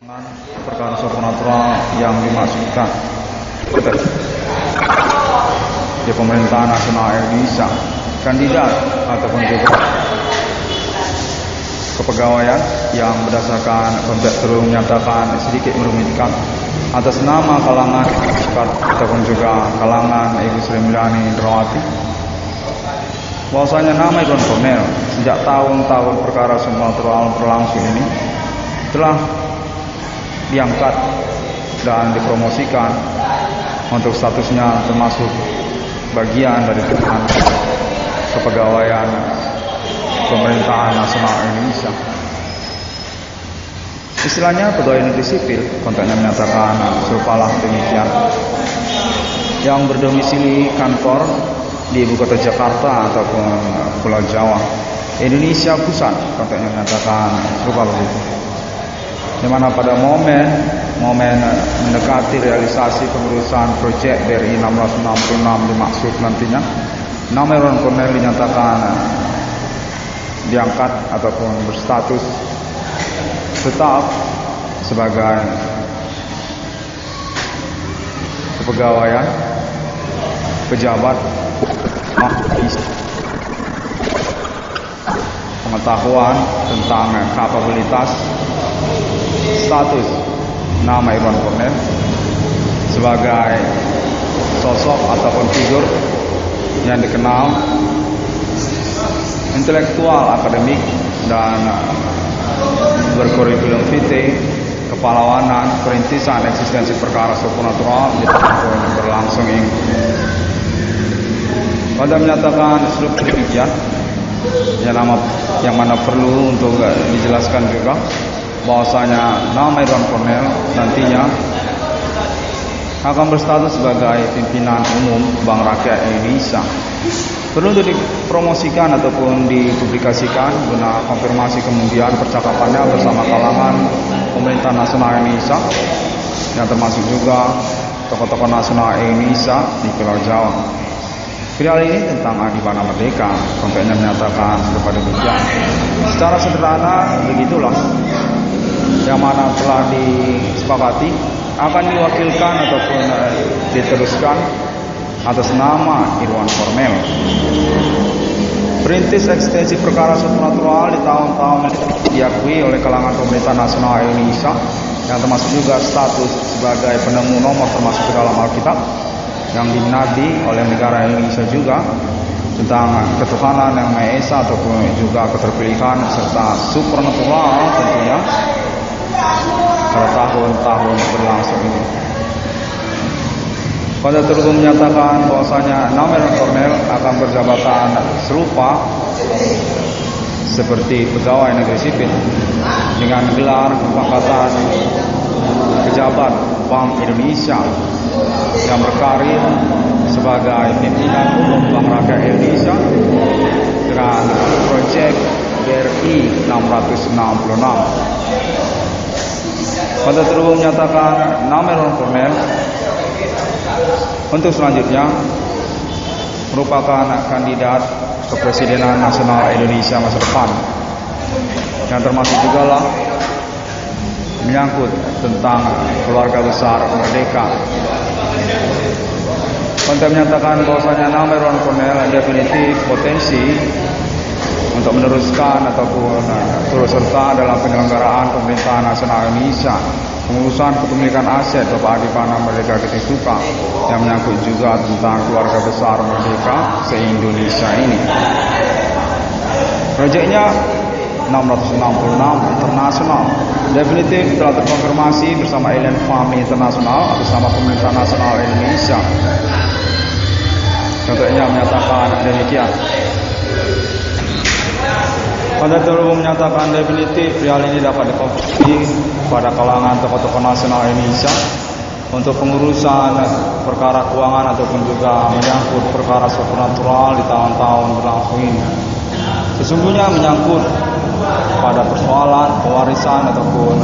Perkara supranatural yang dimaksudkan di pemerintahan nasional Indonesia, kandidat ataupun juga kepegawaian yang berdasarkan konteks terus menyatakan sedikit merumitkan atas nama kalangan ataupun juga kalangan Ibu Sri Mulyani Indrawati, bahwasanya nama Irwan Cornel sejak tahun-tahun perkara supranatural berlangsung ini telah diangkat dan dipromosikan untuk statusnya termasuk bagian dari kepegawaian pemerintahan nasional Indonesia. Istilahnya pegawai negeri sipil, kontennya menyatakan serupalah demikian, yang berdomisili kantor di ibu kota Jakarta ataupun Pulau Jawa, Indonesia Pusat, kontennya menyatakan serupa begitu. Di mana pada momen mendekati realisasi pengurusan proyek BRI 666 dimaksud nantinya, nama Irwan Cornel dinyatakan diangkat ataupun berstatus tetap sebagai kepegawaian pejabat pengetahuan tentang kapabilitas status nama Irwan Cornel sebagai sosok ataupun figur yang dikenal intelektual, akademik, dan berkurikulum vitae kepalawanan perintisan eksistensi perkara supranatural di tahun berlangsung ini. Pada menyatakan struktur demikian, yang mana perlu untuk dijelaskan juga bahwasanya nama Irwan Cornel nantinya akan berstatus sebagai pimpinan umum Bank Rakyat Indonesia. Perlu untuk dipromosikan ataupun dipublikasikan guna konfirmasi kemudian percakapannya bersama kalangan pemerintah nasional Indonesia yang termasuk juga tokoh-tokoh nasional Indonesia di Pulau Jawa. Video ini tentang Adipana Merdeka, kontennya menyatakan serupa demikian. Secara sederhana begitulah, yang mana telah disepakati akan diwakilkan ataupun diteruskan atas nama Irwan Cornel. Perintis eksistensi perkara supranatural di tahun-tahun diakui oleh kalangan pemerintah nasional Indonesia yang termasuk juga status sebagai penemu nomor termasuk ke dalam Alkitab yang diminati oleh negara Indonesia juga tentang ketuhanan yang Maha Esa ataupun juga keterpilihan serta supranatural tentunya pada tahun-tahun berlangsung ini. Pada terus menyatakan bahwasanya nama Irwan Cornel akan berjabatan serupa seperti pegawai negeri sipil dengan gelar pangkatan pejabat Bank Indonesia yang berkarir sebagai pimpinan umum Bank Rakyat Indonesia dengan proyek BRI 666. Pada terus menyatakan nama Irwan Cornel untuk selanjutnya merupakan kandidat kepresidenan nasional Indonesia masa depan, yang termasuk juga lah menyangkut tentang keluarga besar merdeka. Konten menyatakan bahwasanya nama Irwan Cornel definitif potensi untuk meneruskan ataupun turut serta dalam penyelenggaraan pemerintahan nasional Indonesia, pengurusan kepemilikan aset Bapak Adipana Merdeka Ketingsuka yang menyangkut juga tentang keluarga besar merdeka se-Indonesia ini. Proyeknya 666 internasional definitif telah terkonfirmasi bersama Alien Fund Internasional bersama pemerintah nasional Indonesia. Contohnya menyatakan demikian. Pada terus menyatakan definitif hal ini dapat dikonfirmasi pada kalangan tokoh-tokoh nasional Indonesia untuk pengurusan perkara keuangan ataupun juga menyangkut perkara supranatural di tahun-tahun berlangsung ini. Sesungguhnya menyangkut pada persoalan pewarisan ataupun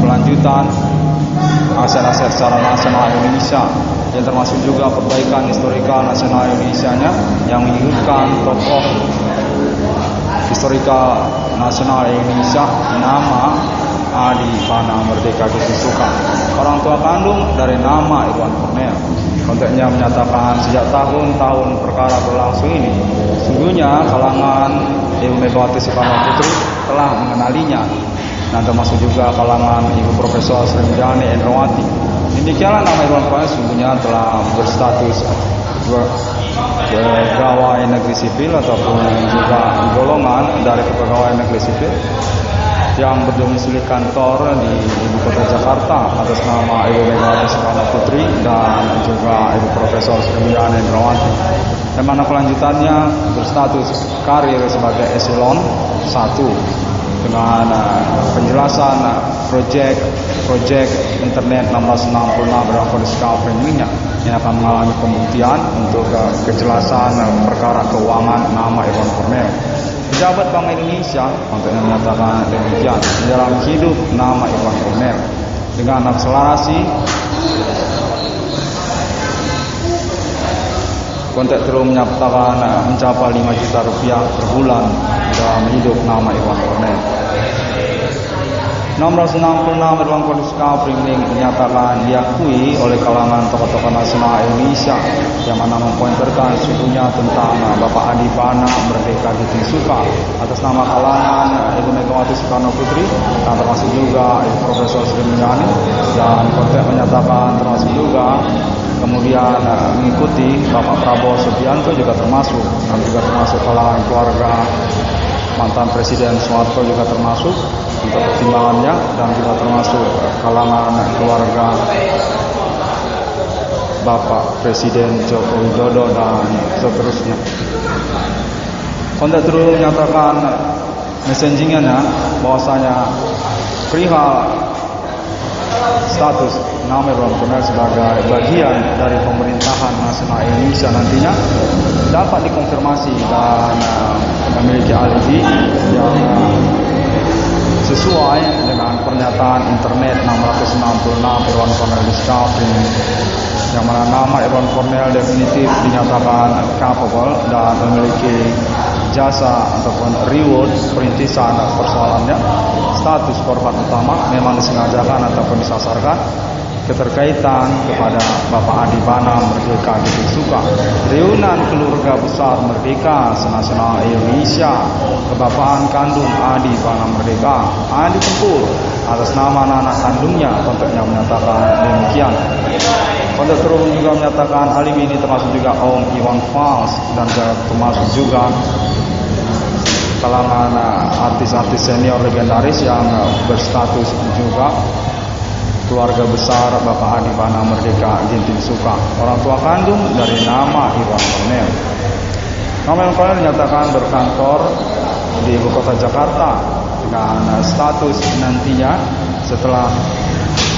kelanjutan aset-aset secara nasional Indonesia yang termasuk juga perbaikan historikal nasional Indonesia-nya yang menyebutkan tokoh historikal nasional Indonesia nama Adi Pana Merdeka Disuka, orang tua kandung dari nama Irwan Cornel. Konteksnya menyatakan sejak tahun-tahun perkara berlangsung ini, sungguhnya kalangan Ibu Megawati Soekarno Putri telah mengenalinya, dan termasuk juga kalangan Ibu Profesor Sri Mulyani Indrawati. Demikianlah nama Irwan Cornel sungguhnya telah berstatus pegawai negeri sipil ataupun juga golongan dari kepegawaian negeri sipil yang berdomisili kantor di Ibu Kota Jakarta atas nama Ibu Megawati Soekarno Putri dan juga Ibu Profesor Sri Mulyani Indrawati, yang mana kelanjutannya berstatus karir sebagai eselon 1 dengan penjelasan proyek internet 1666 dalam kondisi coveringnya yang akan mengalami pembuktian untuk kejelasan perkara keuangan nama Irwan Cornel. Pejabat Bank Indonesia untuk menyatakan demikian dalam hidup nama Irwan Cornel dengan akselerasi konteks terus menyatakan mencapai 5 juta rupiah per bulan dalam hidup nama Irwan Cornel. 666 Irwan Cornel Coveringling dinyatakan diakui oleh kalangan tokoh-tokoh nasional Indonesia, yang mana mempointerkan sungguhnya tentang Bapak Adi Pana Merdeka Disuka atas nama kalangan Ibu Megawati Soekarno Putri, dan termasuk juga Ibu Profesor Sri Mulyani, dan konteks menyatakan termasuk juga kemudian mengikuti Bapak Prabowo Subianto juga termasuk, dan juga termasuk kalangan keluarga mantan Presiden Soeharto juga termasuk untuk pertimbangannya, dan juga termasuk kalangan keluarga Bapak Presiden Joko Widodo dan seterusnya. Konteks terus menyatakan messagingnya bahwasanya perihal status nama Irwan Cornel sebagai bagian dari pemerintahan nasional Indonesia nantinya dapat dikonfirmasi dan memiliki alibi yang sesuai dengan pernyataan internet 666 Irwan Cornel Discovery, yang mana nama Irwan Cornel definitif dinyatakan capable dan memiliki jasa ataupun reward perintisan persoalannya. Status korban utama memang disengajakan ataupun disasarkan keterkaitan kepada Bapak Adi Pana Merdeka Disuka, Reunan Keluarga Besar Merdeka Senasional Indonesia, kebapaan kandung Adi Pana Merdeka, Adi Tempur atas nama anak kandungnya. Konteksnya menyatakan demikian. Konteks terus juga menyatakan alibi ini termasuk juga Om Iwan Fals dan termasuk juga kalangan artis-artis senior legendaris yang berstatus juga keluarga besar Bapak Adi Pana Merdeka Disuka, orang tua kandung dari nama Irwan Cornel. Nama Irwan Cornel dinyatakan berkantor di Ibu Kota Jakarta dengan status nantinya setelah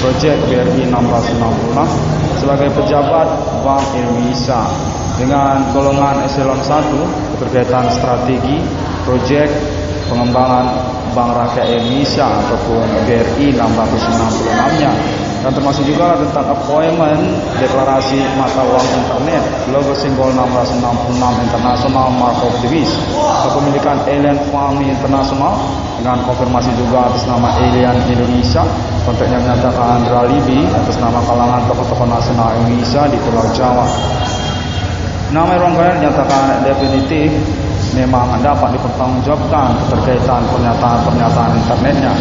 proyek BRI 666 sebagai pejabat Bank Indonesia dengan golongan eselon 1 keterkaitan strategi proyek pengembangan Bank Rakyat Indonesia ataupun BRI 666-nya, dan termasuk juga tentang appointment deklarasi mata uang internet logo simbol 666 International Mark of the Beast, kepemilikan Alien Family International dengan konfirmasi juga atas nama Alien Indonesia. Konteksnya menyatakan beralibi atas nama kalangan tokoh-tokoh nasional Indonesia di Pulau Jawa. Nama Irwan Cornel dinyatakan definitif memang dapat dipertanggungjawabkan keterkaitan pernyataan-pernyataan internetnya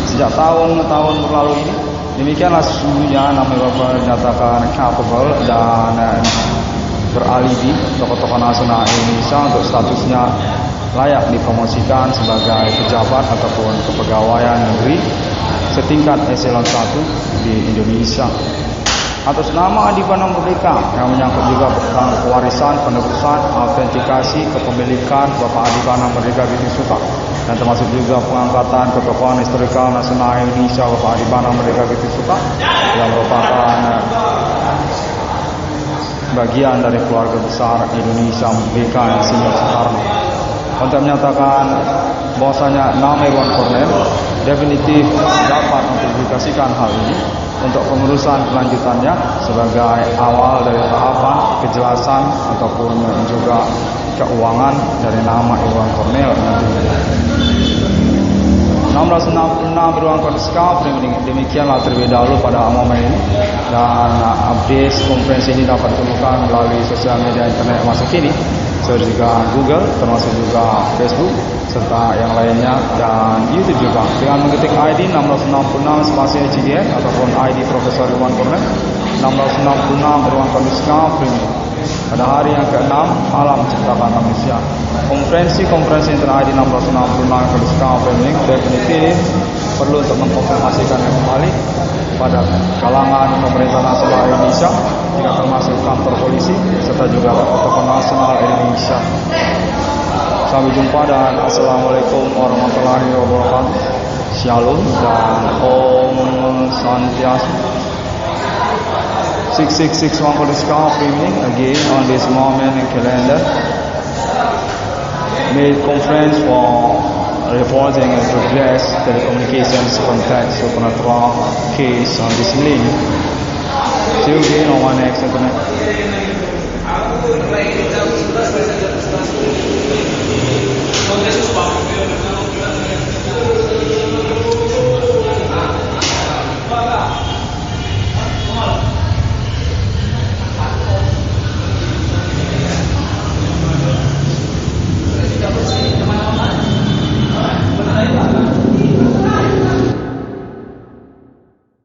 sejak tahun-tahun berlalu ini. Demikianlah sesungguhnya nama Irwan Cornel dinyatakan capable dan beralibi tokoh-tokoh nasional Indonesia untuk statusnya layak dipromosikan sebagai pejabat ataupun kepegawaian negeri setingkat eselon 1 di Indonesia. Atas nama Adi Pana Merdeka yang menyangkut juga tentang pewarisan, penerusan, autentikasi kepemilikan Bapak Adi Pana Merdeka Disuka, dan termasuk juga pengangkatan ketokohan historikal nasional Indonesia Bapak Adi Pana Merdeka Disuka yang merupakan bagian dari keluarga besar Indonesia Merdeka Insinyur Soekarno. Untuk menyatakan bahwasanya nama Irwan Cornel definitif dapat mempublikasikan hal ini untuk pengurusan kelanjutannya sebagai awal dari tahapan kejelasan ataupun juga keuangan dari nama Irwan Cornel nantinya. 1666 ruang konskap. Demikianlah terlebih dahulu pada momen ini, dan update konferensi ini dapat ditemukan melalui sosial media internet masa kini, juga Google, termasuk juga Facebook, serta yang lainnya, dan YouTube juga dengan mengetik ID 1666 spasi HDN ataupun ID Profesor Iwan Cornell 1666 ruang konskap premium. Pada hari yang ke-6 alam ciptakan manusia, konferensi internal ID 1666 konskap premium definitif perlu untuk mengkonfirmasikan kembali pada kalangan pemerintah nasional Indonesia, juga termasuk kantor polisi serta juga tokoh nasional Indonesia. Sampai jumpa dan assalamualaikum warahmatullahi wabarakatuh. Shalom dan Om Swastiastu. 6661 for the scout evening again on this moment in calendar. Made conference for reporting and progress telecommunications contact supernatural case on this link. See you again on my next internet.